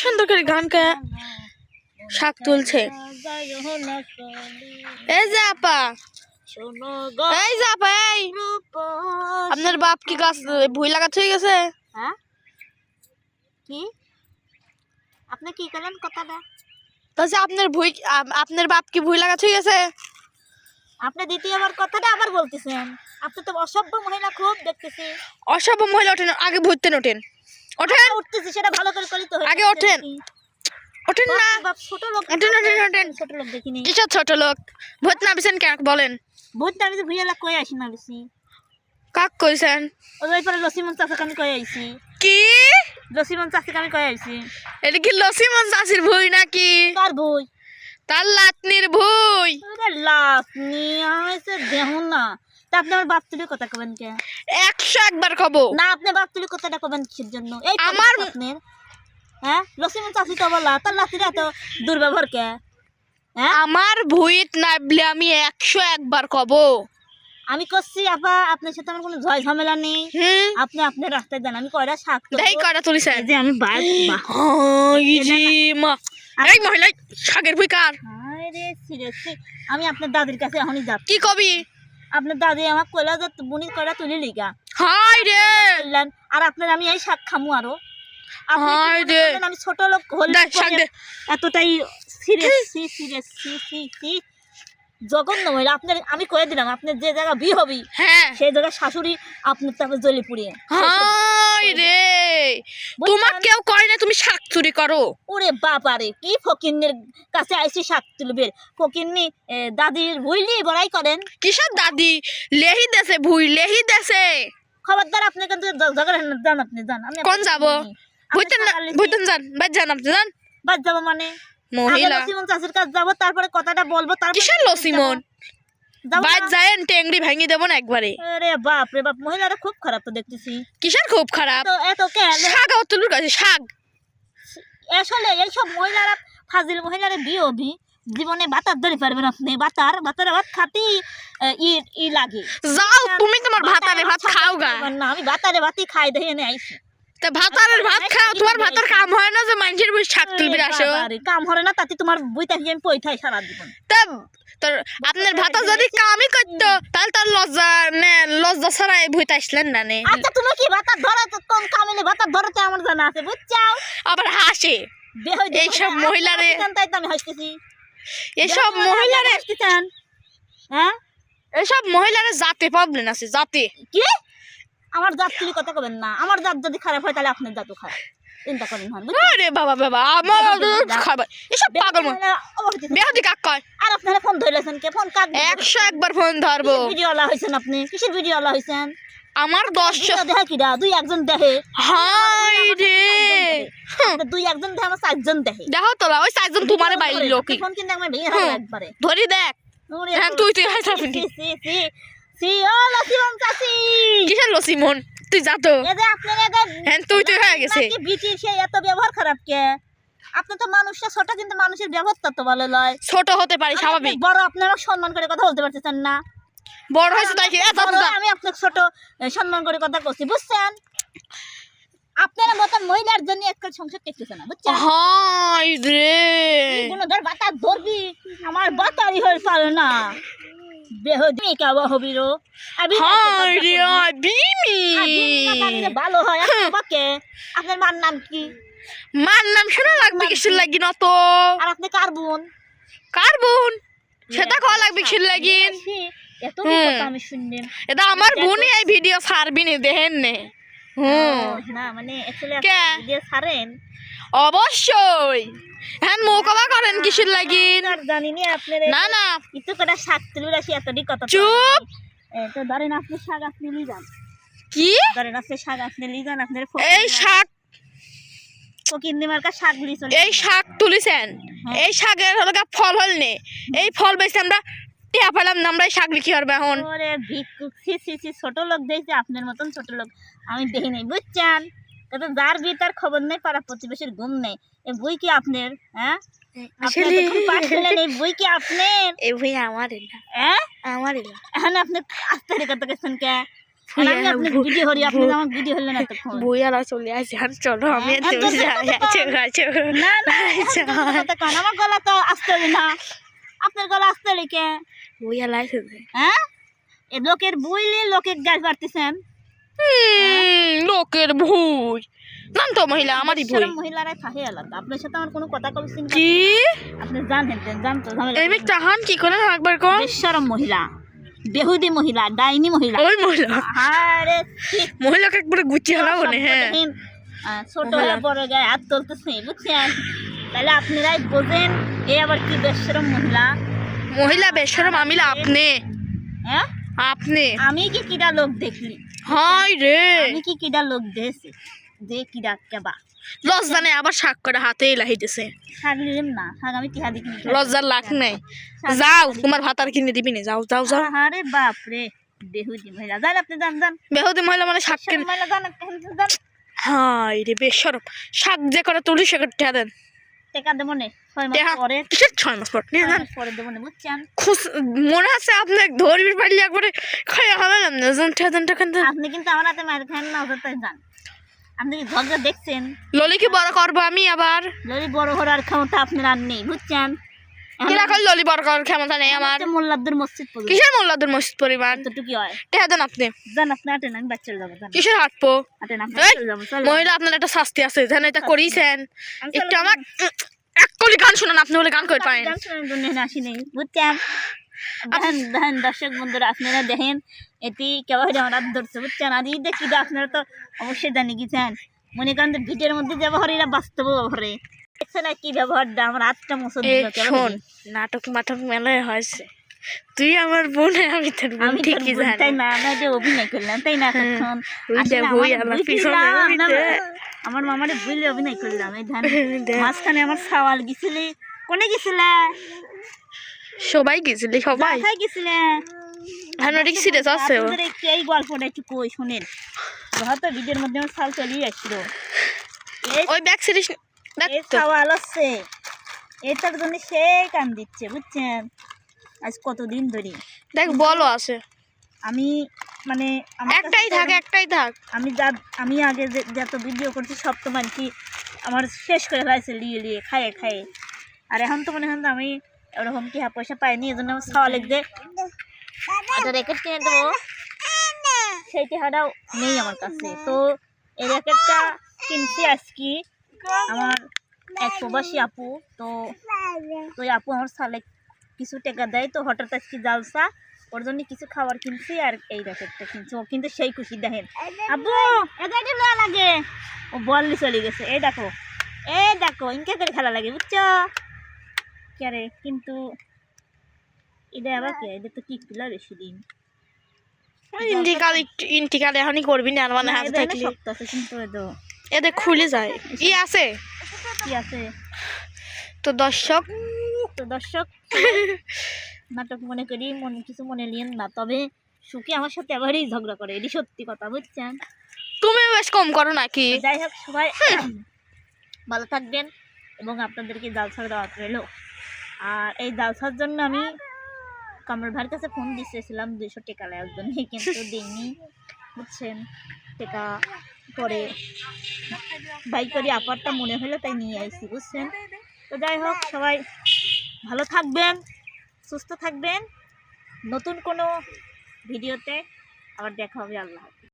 সুন্দর করে গান কে শাক তুলছে। এই যে আপা, এই যে আপা, এই আপনার বাপ কি গাছ ভুই লাগাতে হয়ে গেছে? হ্যাঁ কি আপনি কি করেন কথাটা? তাহলে আপনার বাপ কি ভুই লাগাতে হয়ে গেছে? আপনি দ্বিতীয়বার কথাটা আবার বলতেছেন। আপনি তো অসভ্য মহিলা খুব দেখতেছি। অসভ্য মহিলা ওঠেন, আগে ভূতেন ওঠেন। ওঠেন, উঠতেছি সেটা ভালো করে করি তো। আগে ওঠেন। ওঠেন না, ছোট লোক। ওঠেন ওঠেন ওঠেন। ছোট লোক দেখিনি। কিসব ছোট লোক? ভূত নামিছেন কেন বলেন? ভূত নামিছে ভুইয়ালা কই আসি না বেশি। কাক কইছেন? ওই পরে লসিমন চাচাকে আমি কই আইছি। কি লসিমন চাচাকে আমি কই আইছি। এটা কি লসিমন চাচির ভুই নাকি? কার ভুই? তার লাতনির ভুই। আরে লাসনি আইছে দেখুন না। তা আপনি আমার বাপ তুলে কথা কবেন কে? 101 বার কব না, আপনি বাপ তুলে কথাটা কবেন কিসের জন্য? এই আমার আপনার হ্যাঁ লসিমন চাচি তো বলা তার লাতিরা তো দুর্ব্যবহার কে? হ্যাঁ আমার ভুইত নাবলে আমি 101 বার কব। আমি করছি আপা, আপনার সাথে আমার কোনো ঝয় ঝামেলা নেই। আপনি আপনার রাস্তায় যান, আমি কয়টা শাক দেই কয়টা তুলিছেন? যে আমি মা এই মহিলা শাকের ভুই কার? আরে সিরিয়াসলি আমি আপনার দাদির কাছে এখনই যাচ্ছি। কি কবি? আপনার দাদি আমার কইলা যে বুনি কয়টা তুলি লিগা। হাই রে বললেন আর আপনার আমি এই শাক খামু আরো। হাই রে আমি ছোট লোক হলে এতটাই সিরিয়াস জঘন্য মহিলা। আপনার আমি কয়ে দিলাম আপনার যে জায়গা বিয়ে হবি হ্যাঁ সেই জায়গায় শাশুড়ি আপনার তারপর জলি পুড়িয়ে। হাই রে তোমার কেউ কয় না তুমি শাক চুরি করো? ওরে বাবারে কি ফকিন্নের কাছে আইসি শাক তুলবে। ফকিন্নি দাদির ভুইলি বড়াই করেন। কিসব দাদি লেহি দেছে ভুই লেহি দেছে? খবরদার আপনি কিন্তু ঝগড়া যান, আপনি যান। আমি কোন যাবো? ভুইতেন যান, বাদ যান, আপনি যান। বাদ যাবো মানে মহিলা লসিমন চাচির কাছে যাবো, তারপরে কথাটা বলবো। তারপর কিসের লসিমন? বাদ যায়েন টেংরি ভেঙে দেবো না একবারে। আরে বাপ রে বাপ, মহিলারা খুব খারাপ তো দেখতেছি। কিসের খুব খারাপ? এত কেন শাক তুলুর কাছে শাক? আসলে এইসব মহিলারা ফাজিল মহিলারা বিয়ে হবি জীবনে ভাতার ধরে পারবেন আপনি। ভাতার ভাত খাতি ই লাগে। যাও তুমি তোমার ভাতারে ভাত খাও গা। না আমি ভাতারে ভাতই খাই দেখে এনে আইছি। তা ভাতারের ভাত খাও, তোমার ভাতার কাম হয় না যে মানুষের বই শাক তুলবি আসো? কাম হয় না তাতে তোমার বইটা কি আমি পয়থাই সারা জীবন। তা তোর আপনার ভাতা যদি কামই করতো তাহলে তার লজ্জা ছাড়াই ভুইতে আসলেন না নে। আচ্ছা তুমি কি ভাতা ধরে কোন কামিনে ভাতা ধরতে আমার জানা আছে বুঝছাও? আবার হাসে এইসব মহিলারে। তাই তো আমি হাসতেছি। এইসব মহিলারে হাসতেছেন? হ্যাঁ এইসব মহিলারে জাতে প্রবলেম আছে জাতে। কি আমার জাত তুলি কথা কবেন না। আমার জাত যদি খারাপ হয় তাহলে আপনার জাতও খারাপ। চিন্তা করেন না। আরে বাবা বাবা আমার খাবার এসব পাগল বেহাদি কাক কয়। আর আপনারা ফোন ধরেছেন কে? ফোন কাক? 101 বার ফোন ধরবো। ভিডিও আলা হইছেন আপনি? কিসের ভিডিও আলা হইছেন? আমার 10 দেখে কিরা দুই একজন দেখে। হাই রে দুই একজন দেখে আমার 4 জন দেখে। দেখো তোলা ওই 4 জন তোমারে বাইল লোকি ফোন কিন্তু আমি ভেঙে ফেলবো একবারে। ধরি দেখ হ্যাঁ তুই হাই থাকবি। সি ও লসিমন চাচি কিসের লসিমন? তুই যা তো। এই যে আপনারা হ্যাঁ তুই হয়ে গেছে নাকি বিটির সেই এত ব্যবহার খারাপ কে? আপনি তো মানুষটা ছোট কিন্তু মানুষের ব্যবহারটা তো ভালো লয়। ছোট হতে পারি স্বাভাবিক। বড় আপনারা সম্মান করে কথা বলতে পারতেছেন না। বড় হয়েছে তাই কি আমি আপনাকে ছোট সম্মান করে কথা বলছি বুঝছেন? আপনার মত মহিলার জন্য একটা সংসার টেকতেছে না বুঝছেন? হাই রে কোনো ধর বাতা ধরবি আমার বাতারি হয়ে পারে না। বেহদি কাবা হবিরো আমি হাই রে বিমি ভালো হয় আপনাকে। আপনার মার নাম কি? মার নাম শোনা লাগবে কিসের লাগি না তো? আর আপনি কার বোন? কার বোন সেটা কল লাগবে কিসের লাগি? এত কথা আমি শুনলাম। এটা আমার বোনই এই ভিডিও ছাড়বি নি দেখেন নে। না মানে অ্যাকচুয়ালি কে ভিডিও ছাড়েন অবশ্যই। হ্যাঁ মোকাবা করেন কিসের লাগি? জানি না আপনারা না না একটু করে শাক তুলে আসি এতটি কথা। চুপ। তো ধরেন আপনি শাক আপনি নিয়ে যান। কি ধরেন আপনি শাক আপনি নিয়ে যান। আপনার এই শাক ফকিন্দি মার্কা শাক গুলি চলে এই শাক তুলিছেন। এই শাকের হলো ফল হল নে এই ফল বেশি আমরা টিয়া পেলাম না। আমরা এই শাক লিখি পারবো এখন? ওরে ভিক্ষুক সি ছোট লোক দেখছি আপনার মতন ছোট লোক আমি দেখি নাই বুঝছেন? তো যার বিয়ে তার খবর নেই, পাড়া প্রতিবেশীর ঘুম নেই। এই বই কি আপনার? হ্যাঁ এই বই কি আপনার? এই বই আমার হ্যাঁ আমার এখন আপনি আস্তে রেখে গেছেন কে? আর আমি আপনার ভিডিও হরি, আপনি আমার ভিডিও হলেন এতক্ষণ। বইয়ারা চলে আসে, আর চলো আমি না না কথা কন, আমার গলা তো আসতে হবে না, আপনার গলা আসতে হলে কে? বইয়া লাইছে হ্যাঁ, এ লোকের বইলে লোকের গাছ বাড়তেছেন। লোকের ভুই জান তো মহিলা আমারই ভুই। মহিলারাই থাকে আলাদা, আপনার সাথে আমার কোনো কথা কইছেন কি আপনি জানেন জানতো আমি তাহান কি করে একবার কম বেশরম মহিলা, বেহুদি মহিলা, ডাইনি মহিলা। ওই মহিলা আরে মহিলাকে একবারে গুছিয়ে হালাবো না। হ্যাঁ ছোট হয়ে বড় গায়ে হাত তুলতেছে, বুঝছেন? তাহলে আপনারাই বোঝেন এ আবার কি বেশরম মহিলা। মহিলা বেশরম আমিলা আপনি, হ্যাঁ আপনি আমি কি কিডা লোক দেখলি? হাই রে আমি কি কিডা লোক দেখছি যে কিডা কেবা লজ্জা নেই আবার শাক করে হাতে লাহিতেছে। শাক নিলাম না, শাক আমি টিহা দেখি লজ্জার লাখ নাই। যাও তোমার ভাত আর কিনে দিবি না, যাও যাও যাও। আরে বাপ রে, বেহুদি মহিলা। যান আপনি, যান যান। বেহুদি মহিলা মানে শাক কিনে। মহিলা যান, যান। হাই রে বেশরম, শাক যে করে তুলি সে করে টেহা দেন। টাকা দেবো নে 6 মাস পরে, কিসের 6 মাস পর নিয়ে যান। পরে দেবো নে, বুঝছেন? মনে আছে আপনি ধরবি পারলে একবারে খাইয়া হবে না, যান টেহা দেন টাকা দেন। আপনি কিন্তু আমার হাতে মার খান না, ওটাই যান। আপনি কি ঝগড়া দেখছেন? ললি কি বড় করবো আমি আবার? ললি বড় হওয়ার ক্ষমতা আপনার আর নেই, বুঝছেন? কিরকম ললি বড় করার ক্ষমতা নেই আমার। মোল্লাদের মসজিদ পড়বে, কিসের মোল্লাদের মসজিদ পরিমাণ এতটুকু হয়। টেহা দেন আপনি। যান আপনি, হাঁটেন, আমি বাচ্চা যাবো। যান কিসের হাঁটবো? হাঁটেন, আপনি এই, চলে যাবো। চলো। মহিলা আপনার একটা শাস্তি আছে, জানেন এটা করিয়েছেন। আমি একটু চলে আমার এক কলি গান শুনুন, আপনি বলে গান করে পারেন। গান শোনার জন্য এখানে আসি নেই, বুঝছেন? দেখেন দেখেন দর্শক বন্ধুরা, আপনারা দেখেন এটি কেমন আমার হাত ধরছে, বুঝছেন? আর এই দেখি আপনারা তো অবশ্যই জানি গেছেন, মনে করেন যে ভিডিওর মধ্যে ব্যবহার এরা বাস্তব ব্যবহারে দেখছেন না কি ব্যবহারটা আমার হাতটা মুছে দিল। শোন, নাটক মাটক মেলায় হয়েছে, তুই আমার বোন, আমি তোর বোন আমি ঠিকই জানি। তাই না, আমরা যে অভিনয় করলাম তাই না? তখন আমার মামারে বুঝলে অভিনয় করলাম। এই ধান মাঝখানে আমার সাওয়াল গেছিলে, কোনে গেছিলে? সবাই গেছিলি, সবাই কোথায় গেছিলে? সিরিয়াস আছে। এই গল্পটা একটু কই শুনেন, হয়তো ভিডিওর মধ্যে আমার সাল চলিয়ে আসছিল। ওই ব্যাক সিরিজ এই সাওয়াল আছে, এটার জন্য সে কান দিচ্ছে, বুঝছেন? আজ কতদিন ধরে দেখ বলো আছে, আমি মানে একটাই থাক একটাই থাক। আমি আগে যত ভিডিও করছি সব তো মানে কি আমার শেষ করে ফেলাইছে লিয়ে লিয়ে খাইয়ে খাইয়ে। আর এখন তো মনে হয় আমি ওরকম কি পয়সা পাইনি, এই জন্য আমার খাওয়া লিখবে রেকেট কিনে দেবো, সেই টাকাটাও নেই আমার কাছে। তো এই র্যাকেটটা কিনছি আজকে আমার এক প্রবাসী আপু। তো ওই আপু আমার সালে কিছু টাকা দেয়, তো হঠাৎ আজকে জালসা, ওর জন্য কিছু খাবার কিনছি আর এই র্যাকেটটা কিনছি। ও কিন্তু সেই খুশি, দেখেন আব্বু এটাই লোয়া লাগে, ও বললি চলে গেছে। এই দেখো ইনকে করে খেলা লাগে, বুঝছো? কে রে কিন্তু এটা আবার কে? এটা তো টিকটিলা বেশি দিন ইন্টিকাল এখনই করবি না, মানে হাত থাকলে শক্ত আছে কিন্তু এদের খুলে যায়। ই আছে কি আছে? তো দর্শক নাটক মনে করি, কিছু মনে নিয়েন না। তবে সুখী আমার সাথে এবারই ঝগড়া করে, এটি সত্যি কথা, বুঝছেন? তুমি বেশ কম করো নাকি? যাই হোক, সবাই ভালো থাকবেন এবং আপনাদেরকে জালসার দাওয়াত রইল। আর এই জালসার জন্য আমি কামরুল ভাইয়ের কাছে ফোন দিয়েছিলাম 200 টাকা নেওয়ার জন্য, কিন্তু দিইনি, বুঝছেন? টাকা পরে বাই করি আপারটা মনে হলো তাই নিয়ে আইছি, বুঝছেন? তো যাই হোক, সবাই ভালো থাকবেন, সুস্থ থাকবেন। নতুন কোনো ভিডিওতে আবার দেখা হবে। আল্লাহ।